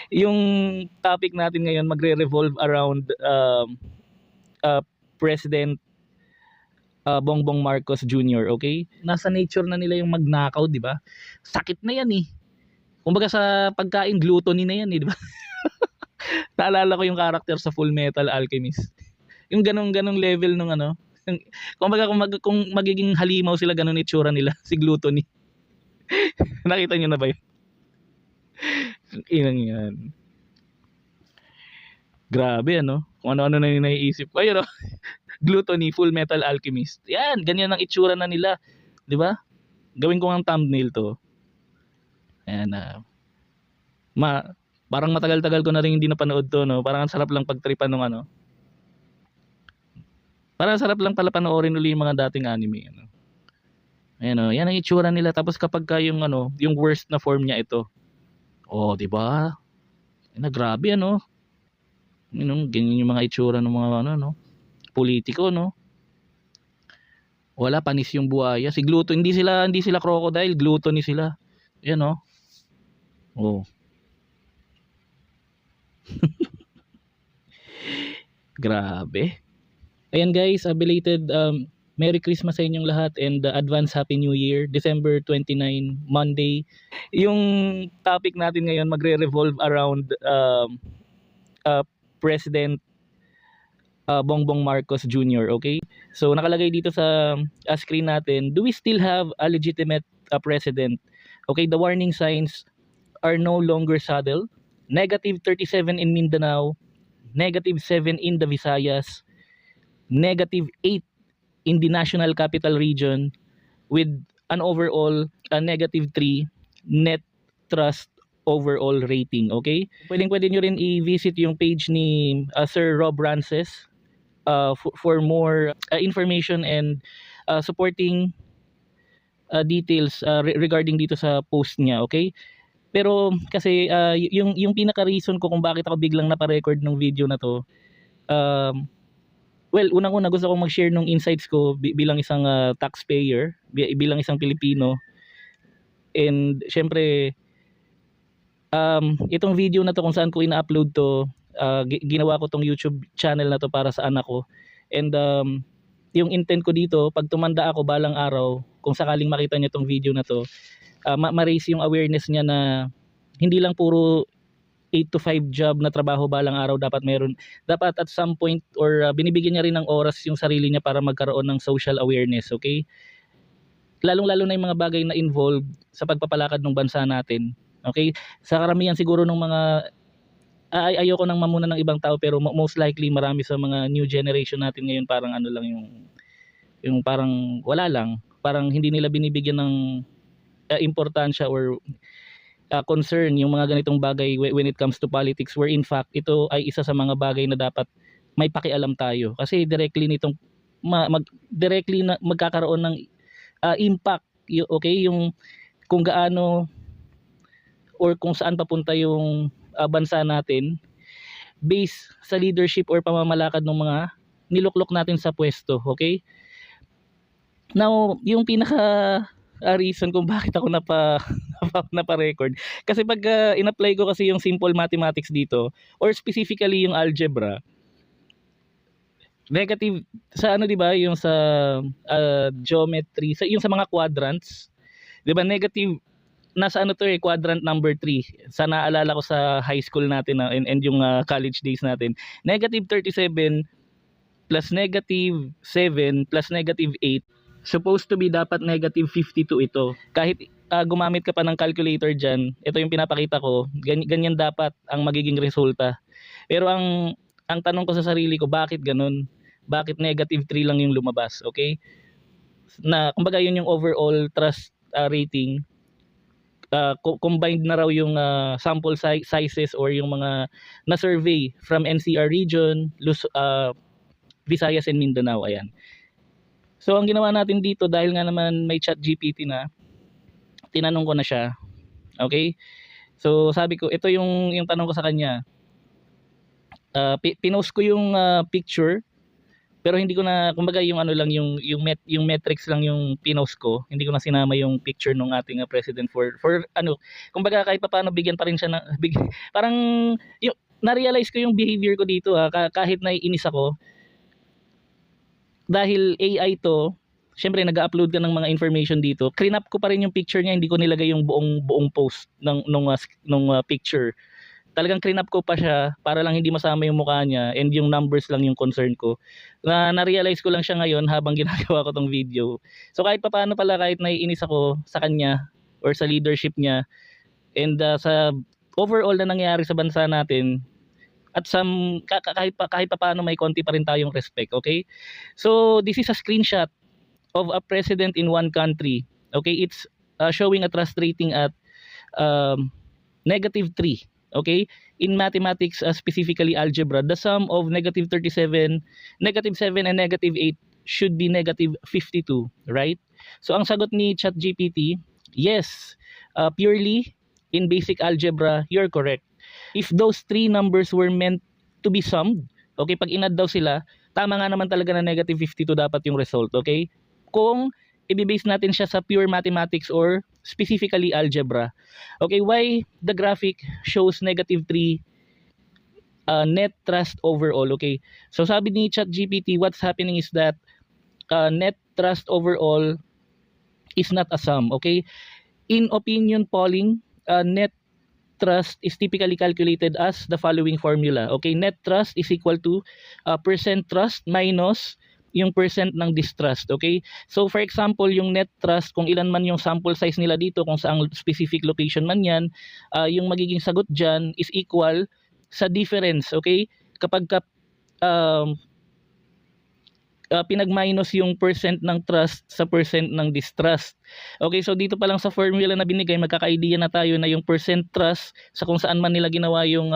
Yung topic natin ngayon magre-revolve around uh, President Bongbong Marcos Jr., okay? Nasa nature na nila yung magnakaw, di ba? Sakit na yan eh. Kumbaga sa pagkain, gluttony na yan eh, di ba? Naalala ko yung character sa Full Metal Alchemist. Yung ganong level nung ano. Kumbaga kung magiging halimaw sila, ganon itsura nila, si gluttony. Nakita nyo na ba yun? Inang yan. Grabe ano, kung ano-ano na yung naiisip ko. Ayun o, Gluttony, Full Metal Alchemist. Yan, ganyan ang itsura na nila. Di ba? Gawin ko ng thumbnail to. Ayan parang matagal-tagal ko na rin hindi napanood to, no? Parang ang sarap lang pagtripan ng ano. Parang sarap lang pala panoorin uli yung mga dating anime, ano. Ayan o, yan ang itsura nila. Tapos kapag ka yung ano, yung worst na form niya ito. Oh, di ba? Grabe ano. Ganyan yung mga itsura ng mga ano, no? Politiko, no? Wala, panis yung buhaya. Si Gluto, hindi sila crocodile, gluttony sila. Yan oh. Oh. Grabe. Ayan guys, belated Merry Christmas sa inyong lahat and advance Happy New Year, December 29, Monday. Yung topic natin ngayon magre-revolve around President Bongbong Marcos Jr., okay? So nakalagay dito sa screen natin, do we still have a legitimate president? Okay, the warning signs are no longer subtle. Negative 37 in Mindanao, negative 7 in the Visayas, negative 8 in the National Capital Region, with an overall negative 3 net trust overall rating, okay? Pwede nyo rin i-visit yung page ni Sir Rob Rances for more information and supporting details regarding dito sa post niya, okay? Pero kasi yung pinaka reason ko kung bakit ako biglang napa-record ng video na to, well, unang-una gusto kong mag-share ng insights ko bilang isang taxpayer, bilang isang Pilipino. And syempre itong video na to kung saan ko ina-upload to, ginawa ko tong YouTube channel na to para sa anak ko. And yung intent ko dito, pag tumanda ako balang araw, kung sakaling makita niya tong video na to, ma-raise yung awareness niya na hindi lang puro 8 to 5 job na trabaho balang araw dapat meron. Dapat at some point or binibigyan niya rin ng oras yung sarili niya para magkaroon ng social awareness, okay? Lalong-lalo na yung mga bagay na involved sa pagpapalakad ng bansa natin. Okay? Sa karamihan siguro ng mga ayoko nang mamuna ng ibang tao, pero most likely marami sa mga new generation natin ngayon parang ano lang yung parang wala lang, parang hindi nila binibigyan ng importansya or concern yung mga ganitong bagay when it comes to politics, where in fact ito ay isa sa mga bagay na dapat may pakialam tayo kasi directly nitong directly na magkakaroon ng impact, okay, yung kung gaano or kung saan papunta yung bansa natin based sa leadership or pamamalakad ng mga niluklok natin sa pwesto, okay? Now, yung pinaka reason kung bakit ako napa-record kasi pag in-apply ko kasi yung simple mathematics dito or specifically yung algebra, negative sa ano, 'di ba, yung sa geometry, yung sa mga quadrants, 'di ba, negative nasa ano to quadrant number 3. Sa naalala ko sa high school natin and yung college days natin. Negative 37 plus negative 7 plus negative 8, supposed to be dapat negative 52 ito. Kahit gumamit ka pa ng calculator dyan, ito yung pinapakita ko, ganyan dapat ang magiging resulta. Pero ang tanong ko sa sarili ko, bakit ganun? Bakit negative 3 lang yung lumabas, okay? Na kumbaga yun yung overall trust rating. Combined na raw yung sample sizes or yung mga na-survey from NCR region, Visayas and Mindanao, ayan. So ang ginawa natin dito, dahil nga naman may ChatGPT na, tinanong ko na siya, okay? So sabi ko, ito yung tanong ko sa kanya. Pinost ko yung picture, Pero hindi ko na, kumbaga yung ano lang, yung metrics lang yung pinost ko. Hindi ko na sinama yung picture ng ating president for ano, kumbaga kahit papaano bigyan pa rin siya ng parang yung na-realize ko yung behavior ko dito kahit naiinis ako dahil AI to. Syempre nag-upload ka ng mga information dito. Clean up ko pa rin yung picture niya, hindi ko nilagay yung buong post nung picture. Talagang clean up ko pa siya para lang hindi masama yung mukha niya and yung numbers lang yung concern ko. Na-realize ko lang siya ngayon habang ginagawa ko tong video. So kahit papaano pala, kahit naiinis ako sa kanya or sa leadership niya and sa overall na nangyayari sa bansa natin, at kahit papaano may konti pa rin tayong respect, okay? So this is a screenshot of a president in one country. Okay, it's showing a trust rating at -3. Okay, in mathematics, specifically algebra, the sum of -37, -7 and -8 should be -52, right? So ang sagot ni ChatGPT, yes, purely in basic algebra, you're correct. If those three numbers were meant to be summed, okay, pag inad daw sila, tama nga naman talaga na -52 dapat yung result, okay? Kung i-base natin siya sa pure mathematics or specifically algebra. Okay, why the graphic shows -3 net trust overall, okay? So sabi ni ChatGPT, what's happening is that net trust overall is not a sum, okay? In opinion polling, net trust is typically calculated as the following formula. Okay, net trust is equal to percent trust minus yung percent ng distrust. Okay, so for example, yung net trust, kung ilan man yung sample size nila dito, kung saang specific location man yan, yung magiging sagot dyan is equal sa difference. Okay, kapag pinag-minus yung percent ng trust sa percent ng distrust. Okay, so dito pa lang sa formula na binigay, magkaka-idea na tayo na yung percent trust sa kung saan man nila ginawa yung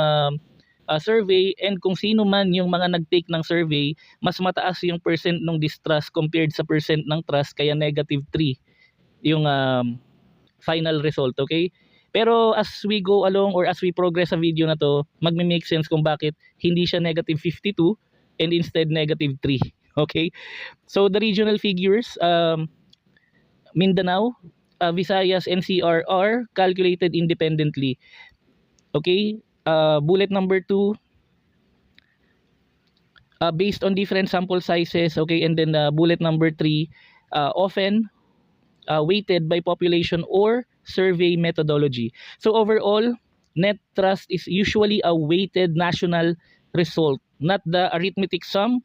survey, and kung sino man yung mga nag-take ng survey, mas mataas yung percent ng distrust compared sa percent ng trust, kaya -3 yung final result. Okay, pero as we go along or as we progress sa video na to, magme-make sense kung bakit hindi siya -52 and instead -3. Okay, so the regional figures, Mindanao, Visayas, NCR are calculated independently. Okay, bullet number 2, based on different sample sizes. Okay, and then bullet number 3, often weighted by population or survey methodology. So overall, net trust is usually a weighted national result, not the arithmetic sum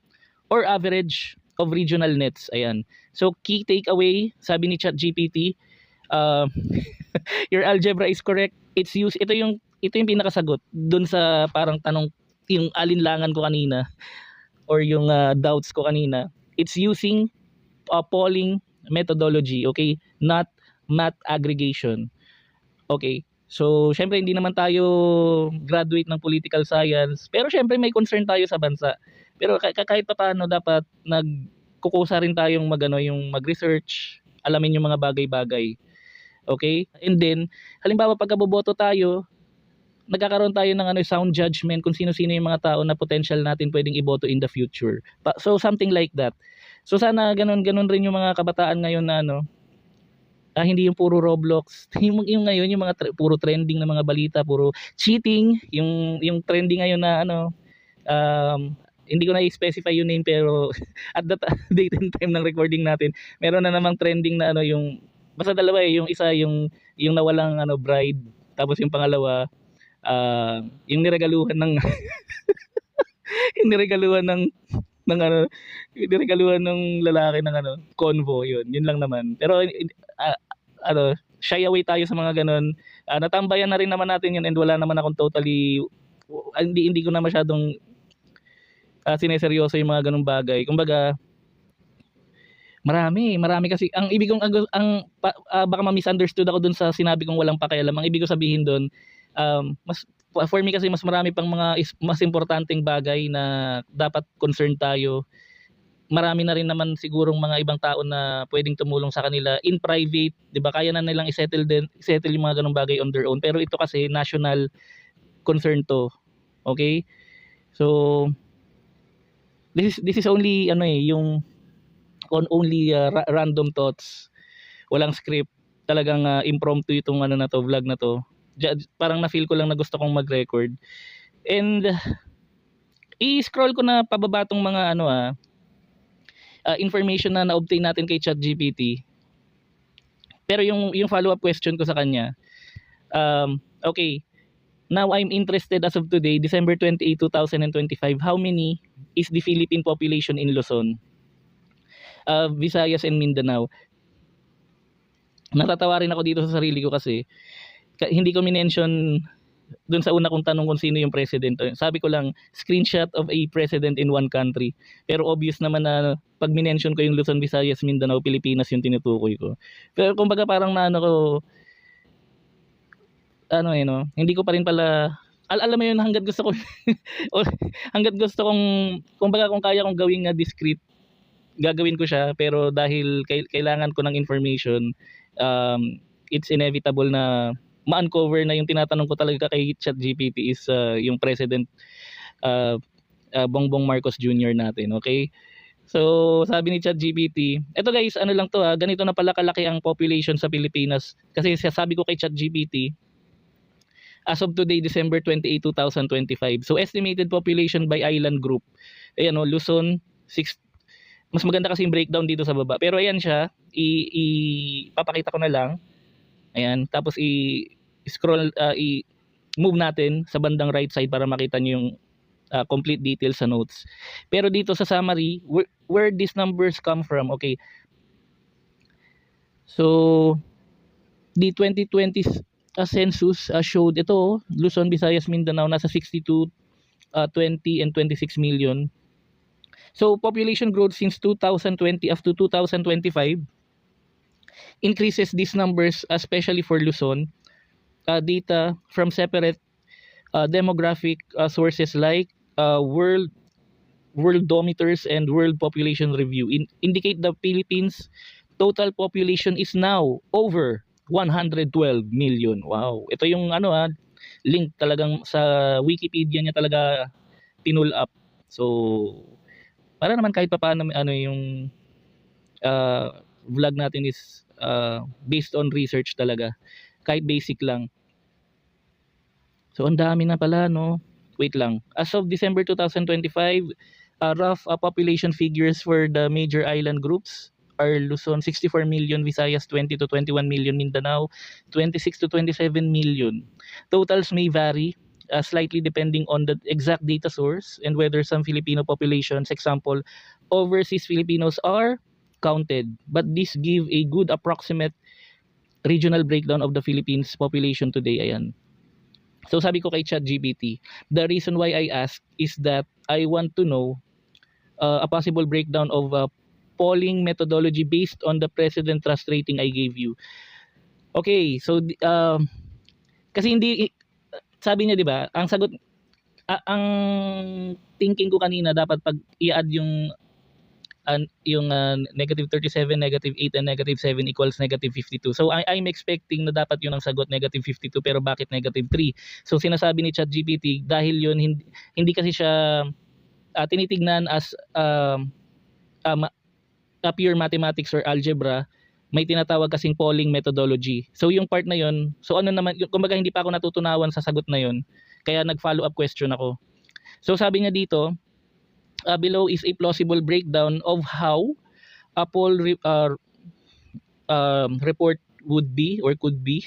or average of regional nets. Ayan. So key takeaway, sabi ni ChatGPT, your algebra is correct. It's used, ito yung pinakasagot dun sa parang tanong, yung alinlangan ko kanina or yung doubts ko kanina. It's using polling methodology, okay, not math aggregation. Okay, so syempre hindi naman tayo graduate ng political science, pero syempre may concern tayo sa bansa. Pero kahit pa paano, dapat nagkukusa rin tayong yung mag-research, alamin yung mga bagay-bagay. Okay, and then halimbawa pagka boboto tayo, nagkakaroon tayo ng sound judgment kung sino-sino yung mga tao na potential natin pwedeng iboto in the future. So something like that. So sana ganun rin yung mga kabataan ngayon na hindi yung puro Roblox. yung ngayon yung mga puro trending na mga balita, puro cheating, yung trending ngayon na hindi ko na i-specify yung name, pero at that date and time ng recording natin, meron na namang trending na yung basta dalawa yung isa yung nawalang bride, tapos yung pangalawa yung niregaluhan ng yung niregaluhan ng lalaki ng convo, yun lang naman. Pero shy away tayo sa mga ganun. Natambayan na rin naman natin yun, and wala naman akong totally hindi ko na masyadong sineseryoso yung mga ganung bagay. Kumbaga marami kasi ang ibig kong baka ma-misunderstood ako dun sa sinabi kong walang pakialam. Ang ibig ko sabihin dun, for me kasi mas marami pang mga mas importanteng bagay na dapat concerned tayo. Marami na rin naman sigurong mga ibang tao na pwedeng tumulong sa kanila in private, 'di ba? Kaya na nilang i-settle yung mga ganung bagay on their own. Pero ito kasi national concern to. Okay? So this is only ano yung only random thoughts, walang script, talagang impromptu itong ano na to, vlog na to. Parang na feel ko lang na gusto kong mag-record, and i-scroll ko na pababa tong mga information na na-obtain natin kay ChatGPT. Pero yung follow-up question ko sa kanya, okay, now I'm interested as of today, December 28, 2025, how many is the Philippine population in Luzon, Visayas and Mindanao? Natatawa rin ako dito sa sarili ko kasi hindi ko minention dun sa una kong tanong kung sino yung president. Sabi ko lang, screenshot of a president in one country. Pero obvious naman na pag minention ko yung Luzon, Visayas, Mindanao, Pilipinas yung tinutukoy ko. Pero kumbaga parang hindi ko pa rin pala, alam mo yun, hanggat gusto ko, hanggat gusto kong, kumbaga kung kaya kong gawing discreet, gagawin ko siya. Pero dahil kailangan ko ng information, it's inevitable na ma-uncover na yung tinatanong ko talaga kay ChatGPT is yung President Bongbong Marcos Jr. natin, okay? So, sabi ni ChatGPT, eto guys, ano lang to ganito na pala kalaki ang population sa Pilipinas. Kasi sabi ko kay ChatGPT, as of today, December 28, 2025. So, estimated population by island group. Ayan Luzon, 6. Mas maganda kasi yung breakdown dito sa baba. Pero ayan siya, papakita ko na lang. Ayan, tapos i-scroll, i-move natin sa bandang right side para makita nyo yung complete details sa notes. Pero dito sa summary, where these numbers come from, okay. So, the 2020 census showed ito, Luzon, Visayas, Mindanao, nasa 62, 20 and 26 million. So, population growth since 2020 up to 2025 increases these numbers, especially for Luzon. Data from separate demographic sources like Worldometers and World Population Review indicate the Philippines total population is now over 112 million. Wow. Ito yung link talagang sa Wikipedia niya talaga pinull up. So para naman kahit papaano yung vlog natin is based on research talaga, kahit basic lang. So ang dami na pala wait lang, as of December 2025, rough population figures for the major island groups are Luzon 64 million, Visayas 20 to 21 million, Mindanao 26 to 27 million. Totals may vary slightly depending on the exact data source and whether some Filipino populations, example overseas Filipinos, are counted, but this give a good approximate regional breakdown of the Philippines population today. Ayan. So sabi ko kay ChatGPT, the reason why I asked is that I want to know a possible breakdown of polling methodology based on the president trust rating I gave you. Okay, so kasi hindi, sabi niya 'di ba, ang sagot, ang thinking ko kanina dapat pag i-add yung negative 37, negative 8, and negative 7 equals negative 52. So I'm expecting na dapat yun ang sagot, negative 52, pero bakit negative 3? So sinasabi ni ChatGPT, dahil yun hindi kasi siya tinitignan as pure mathematics or algebra, may tinatawag kasing polling methodology. So yung part na yun, so ano naman, kumbaga hindi pa ako natutunawan sa sagot na yun, kaya nag-follow up question ako. So sabi niya dito, below is a plausible breakdown of how a poll report would be or could be.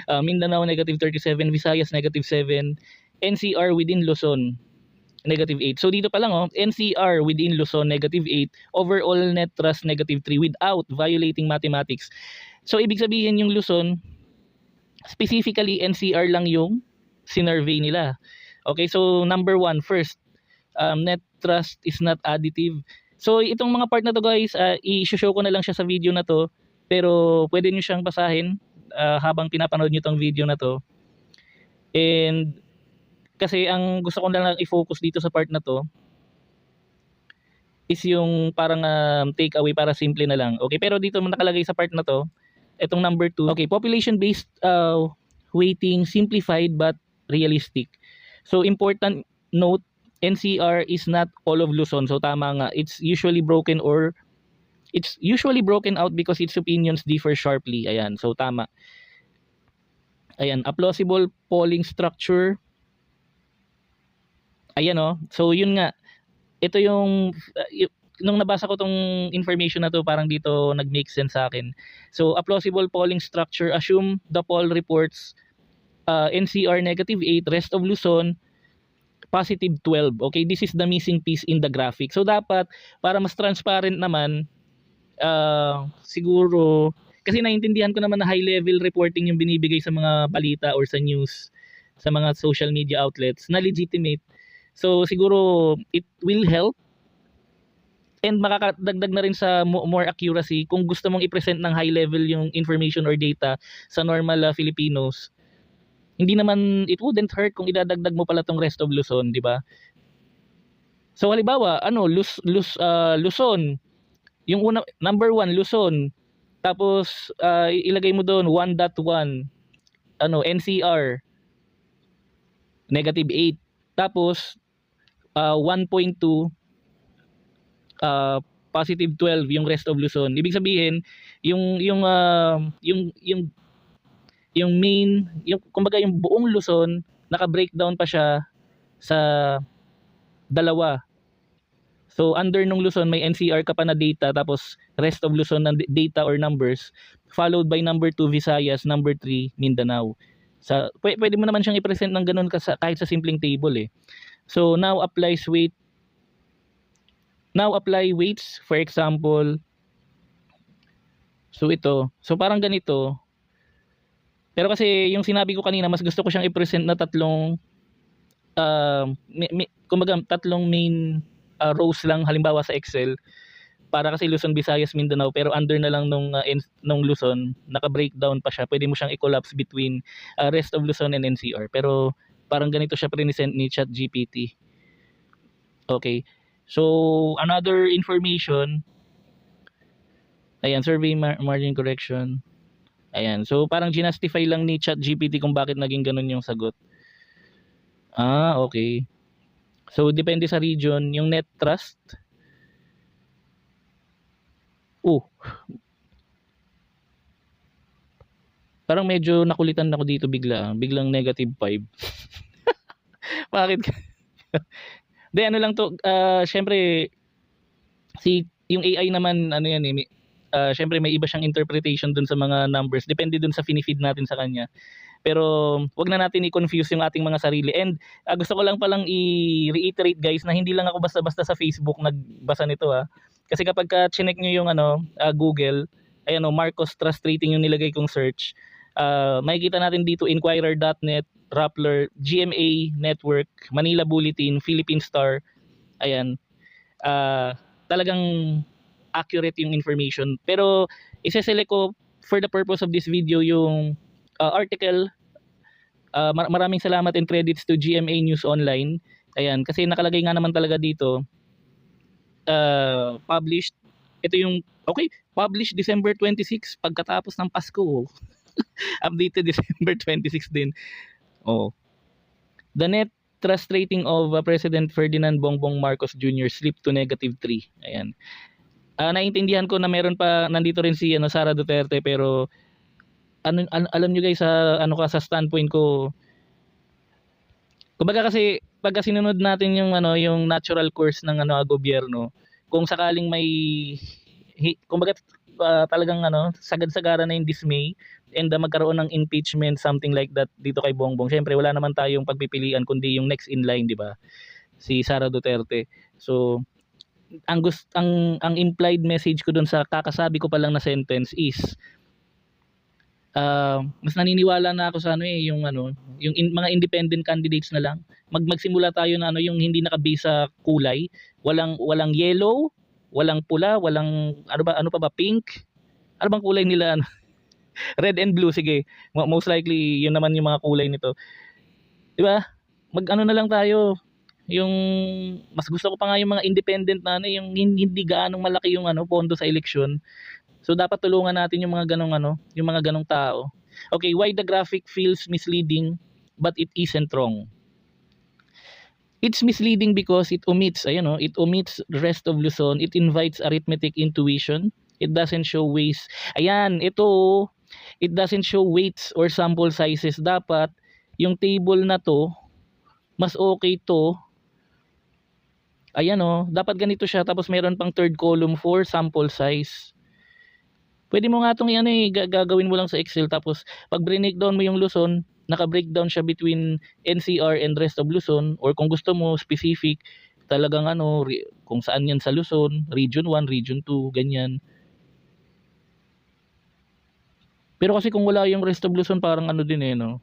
Mindanao negative 37, Visayas negative 7, NCR within Luzon negative 8. So dito pa lang NCR within Luzon negative 8, overall net trust negative 3 without violating mathematics. So ibig sabihin yung Luzon, specifically NCR lang yung sinurvey nila. Okay, so number 1, first, net trust is not additive. So itong mga part na to guys, i-show ko na lang siya sa video na to, pero pwede nyo siyang basahin habang pinapanood nyo tong video na to. And kasi ang gusto ko lang i-focus dito sa part na to is yung parang take away, para simple na lang. Okay, pero dito nakalagay sa part na to, itong number 2. Okay, population based weighting simplified but realistic. So important note, NCR is not all of Luzon. So tama nga, it's usually broken out because its opinions differ sharply. Ayan, so tama. Ayan, a plausible polling structure. Ayan oh. So yun nga. Ito yung nung nabasa ko tong information na to, parang dito nag-make sense sa akin. So a plausible polling structure, assume the poll reports NCR -8, rest of Luzon +12. Okay, this is the missing piece in the graphic. So dapat para mas transparent naman, siguro kasi naiintindihan ko naman na high level reporting yung binibigay sa mga balita or sa news, sa mga social media outlets na legitimate. So siguro it will help and makakadagdag na rin sa more accuracy kung gusto mong i-present ng high level yung information or data sa normal Filipinos. Hindi naman, it wouldn't hurt kung idadagdag mo pala tong rest of Luzon, di ba? So halimbawa, Luzon, yung una, number 1 Luzon, tapos ilagay mo doon 1.1 NCR -8, tapos 1.2 +12 yung rest of Luzon. Ibig sabihin, yung main, kumbaga yung buong Luzon naka-breakdown pa siya sa dalawa. So under nung Luzon may NCR ka pa na data, tapos rest of Luzon na data or numbers, followed by number 2 Visayas, number 3 Mindanao. Pwede mo naman siyang i-present ng ganun kahit sa simpleng table eh. So now apply weights, for example. So ito, so parang ganito. Pero kasi yung sinabi ko kanina, mas gusto ko siyang i-present na tatlong kumbaga tatlong main rows lang halimbawa sa Excel, para kasi Luzon, Visayas, Mindanao, pero under na lang nung Luzon, naka-breakdown pa siya. Pwede mo siyang i-collapse between rest of Luzon and NCR. Pero parang ganito siya present ni ChatGPT. Okay. So another information, ayan, survey margin correction. Ayan, so parang ginastify lang ni ChatGPT kung bakit naging ganun yung sagot. Okay. So depende sa region, yung net trust. Parang medyo nakulitan ako dito biglang -5. Bakit? De ano lang to, syempre yung AI naman ano yan eh, syempre may iba siyang interpretation dun sa mga numbers, depende dun sa finifeed natin sa kanya. Pero wag na natin i-confuse yung ating mga sarili. And gusto ko lang palang i-reiterate guys na hindi lang ako basta-basta sa Facebook nagbasa nito Kasi kapag chinek nyo yung Google, ayan Marcos Trust Rating yung nilagay kong search. Makikita natin dito Inquirer.net, Rappler, GMA Network, Manila Bulletin, Philippine Star. Ayan. Talagang accurate yung information. Pero isa-select ko for the purpose of this video yung article. Maraming salamat and credits to GMA News Online. Ayan, kasi nakalagay nga naman talaga dito published. Ito yung published December 26 pagkatapos ng Pasko. Updated December 26 din. The net trust rating of President Ferdinand Bongbong Marcos Jr. slipped to -3. Ayan. Naintindihan ko na meron pa nandito rin si Sara Duterte, pero alam nyo guys sa standpoint ko, kumbaga kasi pagka sinunod natin yung yung natural course ng gobyerno, kung sakaling may kumbaga talagang sagad-sagara na yung dismay and magkaroon ng impeachment, something like that dito kay Bongbong, syempre wala naman tayong pagpipilian kundi yung next in line, di ba, si Sara Duterte. So ang implied message ko dun sa kakasabi ko pa lang na sentence is mas naniniwala na ako sa yung mga independent candidates na lang. Magsimula tayo na yung hindi nakabase sa kulay, walang yellow, walang pula, walang ano pa ba, pink. Ano bang kulay nila? Red and blue, sige. Most likely yun naman yung mga kulay nito. 'Di ba? Na lang tayo. Yung mas gusto ko pa nga yung mga independent na yung hindi gaanong malaki yung pondo sa eleksyon. So dapat tulungan natin yung mga ganong tao. Okay, why the graphic feels misleading but it isn't wrong. It's misleading because it omits, ayan oh, it omits the rest of Luzon. It invites arithmetic intuition. It doesn't show ways. Ayan, ito, it doesn't show weights or sample sizes. Dapat, yung table na to, mas okay to. Ayan oh, dapat ganito siya. Tapos meron pang third column for sample size. Pwede mo nga itong gagawin mo lang sa Excel. Tapos, pag breakdown mo yung Luzon, naka-breakdown siya between NCR and rest of Luzon, or kung gusto mo specific talagang kung saan yan sa Luzon, region 1, region 2, ganyan. Pero kasi kung wala yung rest of Luzon, parang din no.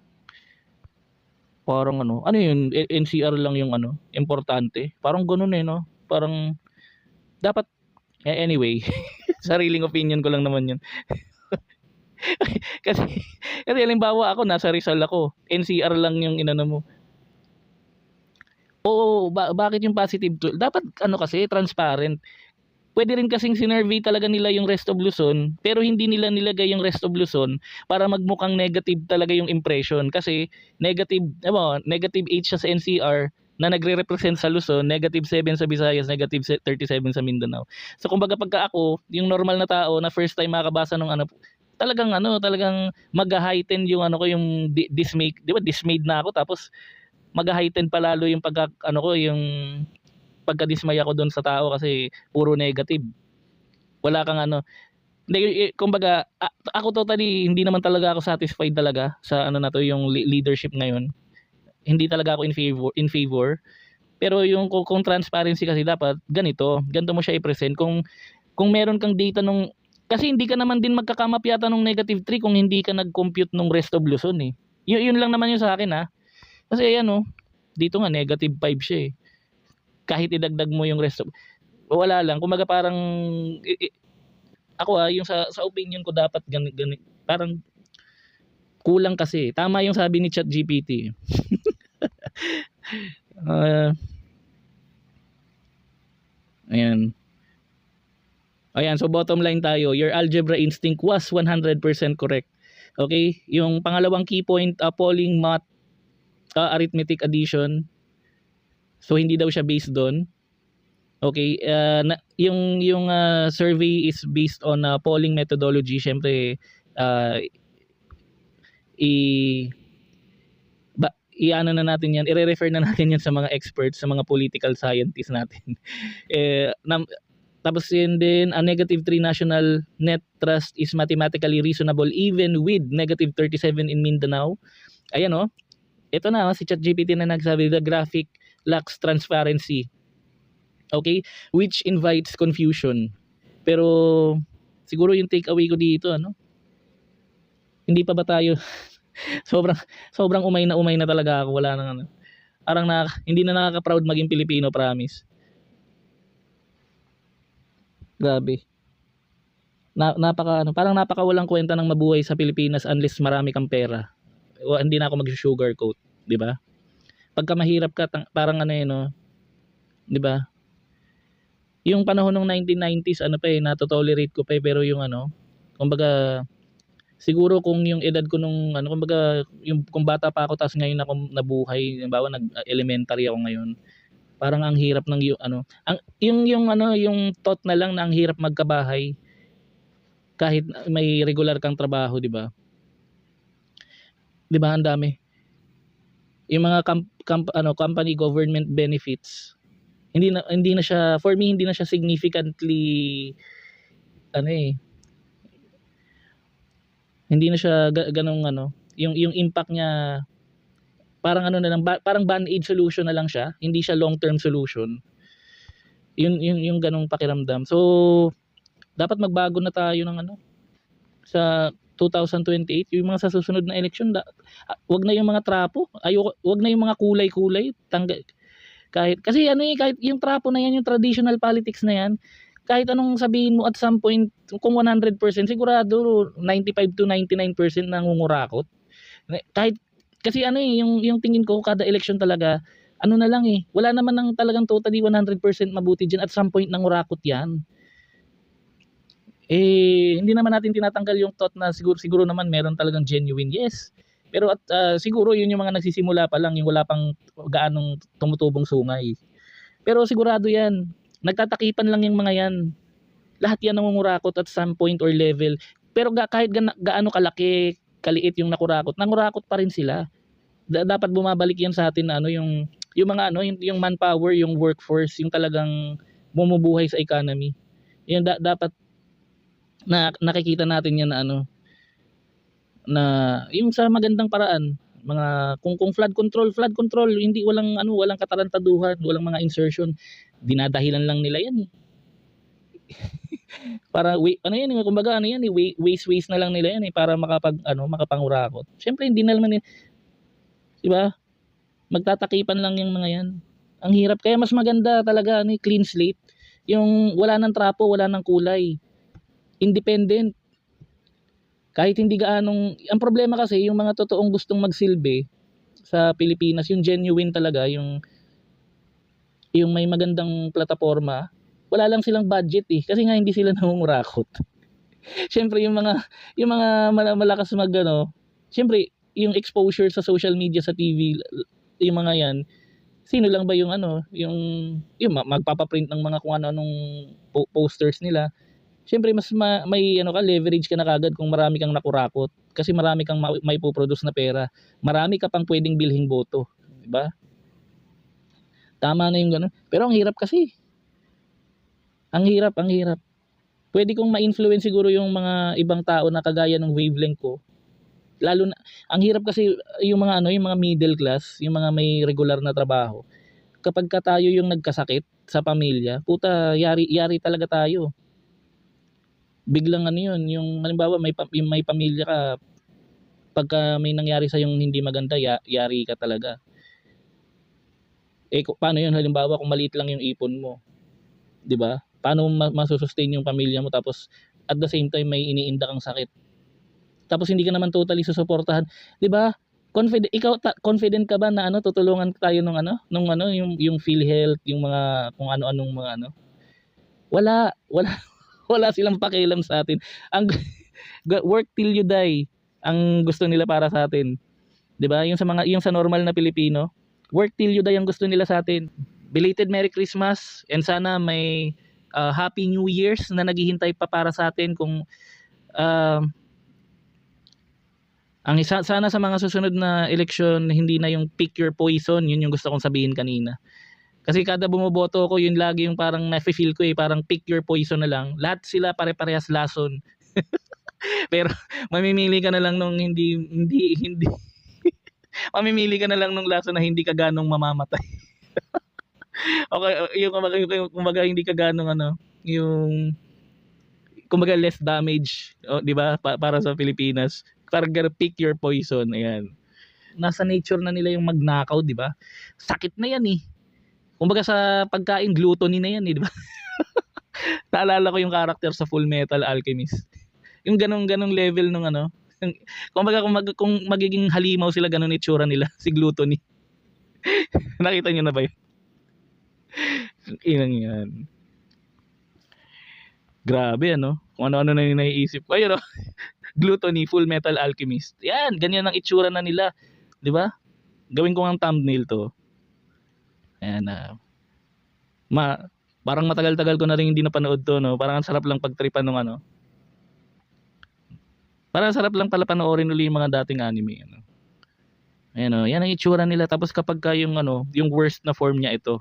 Parang yun, NCR lang yung importante. Parang ganoon no. Parang dapat anyway, sariling opinion ko lang naman yun. kasi halimbawa ako nasa Rizal ako, NCR lang yung inano mo. Oo, bakit yung positive tool? Dapat kasi transparent. Pwede rin kasing sinurvey talaga nila yung rest of Luzon, pero hindi nila nilagay yung rest of Luzon para magmukhang negative talaga yung impression. Kasi negative 8 siya sa NCR na nagre-represent sa Luzon, negative 7 sa Visayas, negative 37 sa Mindanao. So kumbaga pagka ako, yung normal na tao na first time makabasa ng talagang mag-heighten yung ko yung dismay, di ba? Dismayed na ako, tapos mag-heighten pa lalo yung yung pagka-dismay ako doon sa tao kasi puro negative. Wala kang hindi, kumbaga ako totally hindi naman talaga ako satisfied talaga sa na to, yung leadership ngayon. Hindi talaga ako in favor. Pero yung kung transparency kasi dapat ganito mo siya i-present. Kung meron kang data kasi hindi ka naman din magkakamap yata nung negative 3 kung hindi ka nag-compute nung rest of Luzon eh. Yun lang naman yung sa akin Kasi ayan dito nga negative 5 siya eh. Kahit idagdag mo yung rest of, wala lang. Kumaga parang ako yung sa opinion ko dapat ganit parang kulang kasi. Tama yung sabi ni ChatGPT. Ayan. Ayan, so bottom line tayo, your algebra instinct was 100% correct. Okay? Yung pangalawang key point, polling math, arithmetic addition. So hindi daw siya based doon. Okay, yung survey is based on polling methodology. Syempre i-ano na natin yan, i-refer na natin yan sa mga experts, sa mga political scientists natin. Tapos yun din, a negative 3 national net trust is mathematically reasonable even with negative 37 in Mindanao. Ayan ito na si ChatGPT na nagsabi, the graphic lacks transparency. Okay? Which invites confusion. Pero siguro yung take away ko dito hindi pa ba tayo sobrang umay na talaga ako, wala nang parang hindi na nakaka-proud maging Pilipino, promise. Grabe. Parang napakawalang kwenta ng mabuhay sa Pilipinas unless marami kang pera. O hindi na ako mag-sugarcoat, 'di ba? Pagka mahirap ka parang 'di ba? Yung panahon ng 1990s na-tolerate ko pa pero yung kumbaga siguro kung yung edad ko nung kumbaga yung kung bata pa ako tapos ngayon ako nabuhay, halimbawa nag-elementary ako ngayon. Parang ang hirap ng yung thought na lang na ang hirap magkabahay kahit may regular kang trabaho, 'di ba? 'Di ba ang dami. Yung mga company government benefits. Hindi na siya, for me hindi na siya significantly hindi na siya ganong yung impact niya parang na lang, parang band-aid solution na lang siya, hindi siya long-term solution. Yung ganong pakiramdam. So dapat magbago na tayo ng sa 2028, yung mga sa susunod na election, wag na yung mga trapo, wag na yung mga kulay-kulay, kahit kasi kahit yung trapo na yan, yung traditional politics na yan, kahit anong sabihin mo at some point, kung 100%, sigurado 95 to 99% nangungurakot. Kahit kasi yung tingin ko kada election talaga, na lang wala naman ng talagang totally 100% mabuti diyan, at some point nangurakot yan. Hindi naman natin tinatanggal yung thought na siguro naman meron talagang genuine, yes. Pero at siguro yun yung mga nagsisimula pa lang, yung wala pang gaanong tumutubong sungay. Pero sigurado yan, nagtatakipan lang yung mga yan. Lahat yan nangungurakot at some point or level. Pero kahit gaano kalaki, kaliit yung nakurakot, nangurakot pa rin sila. Dapat bumabalik yan sa atin na ano, yung mga ano, yung manpower, yung workforce, yung talagang bumubuhay sa economy. Yung dapat na nakikita natin yan na ano, na yung sa magandang paraan, mga kung flood control, hindi walang katarantaduhan, walang mga insertion, dinadahilan lang nila yan. Para ano yan, kumbaga ano yan, waste na lang nila yan para makapangurakot. Syempre hindi na naman, 'di ba? Magtatakipan lang yung mga yan. Ang hirap, kaya mas maganda talaga clean slate. Yung wala nang trapo, wala nang kulay. Independent. Kahit hindi gaanong, ang problema kasi yung mga totoong gustong magsilbi sa Pilipinas, yung genuine talaga, yung may magandang plataforma, wala lang silang budget kasi nga hindi sila nangungurakot. Syempre yung mga malakas syempre yung exposure sa social media, sa TV, yung mga yan, sino lang ba yung magpapaprint ng mga kung ano-anong posters nila. Siyempre mas may leverage ka na kagad kung marami kang nakurakot, kasi marami kang may po-produce na pera, marami ka pang pwedeng bilhing boto, di ba? Tama na yung gano'n. Pero ang hirap kasi. Ang hirap. Pwede kong ma-influence siguro yung mga ibang tao na kagaya ng wavelength ko. Lalo na ang hirap kasi yung mga yung mga middle class, yung mga may regular na trabaho. Kapag tayo yung nagkasakit sa pamilya, puta, yari talaga tayo. Biglang yun, yung halimbawa may pamilya ka, pagka may nangyari sa yung hindi maganda, yari ka talaga. Paano yun halimbawa kung maliit lang yung ipon mo, 'di ba? Paano masusustain yung pamilya mo, tapos at the same time may iniinda kang sakit, tapos hindi ka naman totally susuportahan, 'di ba? Confident ka ba na tutulungan tayo yung PhilHealth, yung mga kung ano-anong mga wala wala silang pakialam sa atin. Ang work till you die ang gusto nila para sa atin, 'di ba? Yung sa normal na Pilipino, work till you die ang gusto nila sa atin. Belated Merry Christmas, and sana may Happy New Year's na naghihintay pa para sa atin. Kung sana sa mga susunod na eleksyon, hindi na yung pick your poison, yun yung gusto kong sabihin kanina. Kasi kada bumoboto ko, yun lagi yung parang nafe-feel ko parang pick your poison na lang. Lahat sila pare-parehas lason. Pero mamimili ka na lang nung hindi mamimili ka na lang nung lason na hindi ka ganong mamamatay. Okay, yung kumbaga hindi ka ganong yung kumbaga less damage, di ba? Para sa Pilipinas. Parang pick your poison, ayan. Nasa nature na nila yung magnakaw, di ba? Sakit na yan Kumbaga sa pagkain, gluttony na yan di ba? Naalala ko yung character sa Full Metal Alchemist. Yung ganong level nung kumbaga kung magiging halimaw sila, ganon itsura nila, si gluttony. Nakita niyo na ba yun? Inang yan. Grabe kung ano-ano na yung naiisip ko. Ayun Gluttony, Full Metal Alchemist. Yan, ganyan ang itsura na nila, di ba? Gawin ko ng thumbnail to. Ayan parang matagal-tagal ko na rin hindi napanood to, Parang ang sarap lang pagtripan ng Parang sarap lang pala panoorin ulit yung mga dating anime, Ayan yan ang itsura nila. Tapos kapag yung yung worst na form niya ito.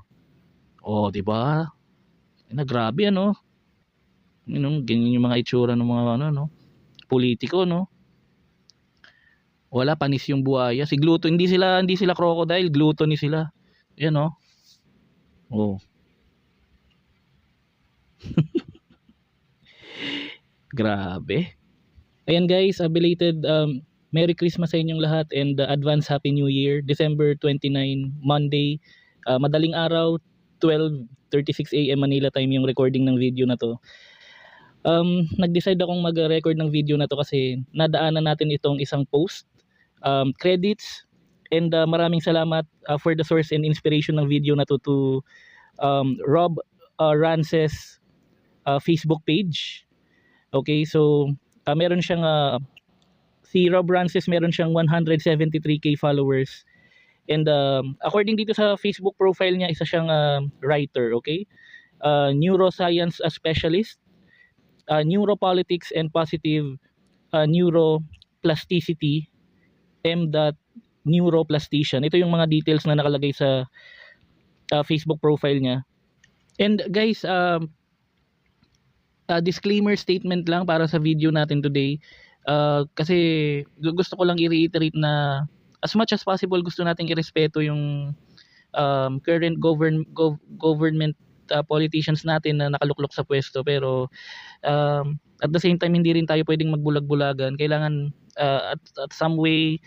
Di ba? Grabe ganyan yung mga itsura ng mga politiko, Wala, panis yung buhaya. Si Gluto, hindi sila crocodile, gluttony sila. Yan Grabe. Ayan guys, belated Merry Christmas sa inyong lahat, and advance Happy New Year. December 29, Monday, madaling araw, 12:36 AM Manila time yung recording ng video na to. Nag-decide akong mag-record ng video na to kasi nadaanan natin itong isang post, credits, and maraming salamat for the source and inspiration ng video na to Rob Rances Facebook page. Okay, so meron siyang Si Rob Francis meron siyang 173k followers. And according dito sa Facebook profile niya, isa siyang writer, okay? Neuroscience specialist, neuropolitics and positive neuroplasticity, neuroplastician. Ito yung mga details na nakalagay sa Facebook profile niya. And guys, disclaimer statement lang para sa video natin today. Kasi gusto ko lang i-reiterate na as much as possible gusto nating irespeto yung current government politicians natin na nakaluklok sa pwesto, pero at the same time hindi rin tayo pwedeng magbulag-bulagan. Kailangan at some way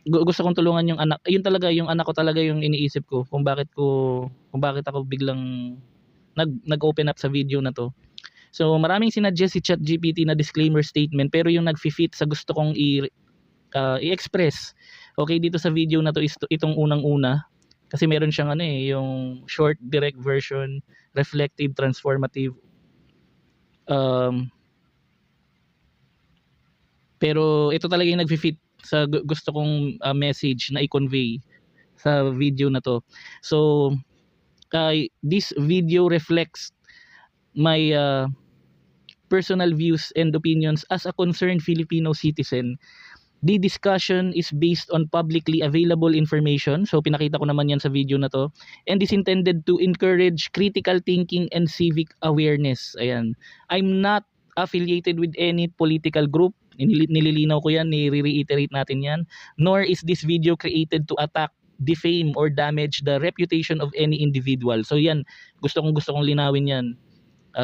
gusto kong tulungan yung anak. Yun talaga, yung anak ko talaga yung iniisip ko kung bakit ako biglang nag-open up sa video na to. So maraming sinadjust si ChatGPT na disclaimer statement, pero yung nag-fit sa gusto kong i-express okay dito sa video na to is itong unang-una, kasi meron siyang yung short, direct version, reflective, transformative, pero ito talaga yung nag-fit sa gusto kong message na i-convey sa video na to. So this video reflects my personal views and opinions as a concerned Filipino citizen. The discussion is based on publicly available information. So pinakita ko naman yan sa video na to. And is intended to encourage critical thinking and civic awareness. Ayan. I'm not affiliated with any political group. Nililinaw ko yan, nire-reiterate natin yan. Nor is this video created to attack, defame, or damage the reputation of any individual. So yan, gusto kong linawin yan.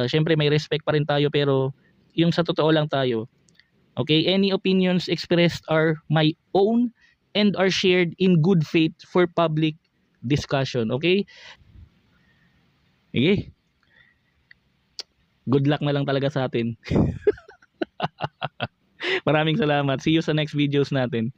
Syempre may respect pa rin tayo, pero yung sa totoo lang tayo. Okay, any opinions expressed are my own and are shared in good faith for public discussion. Okay? Okay. Good luck na lang talaga sa atin. Maraming salamat. See you sa next videos natin.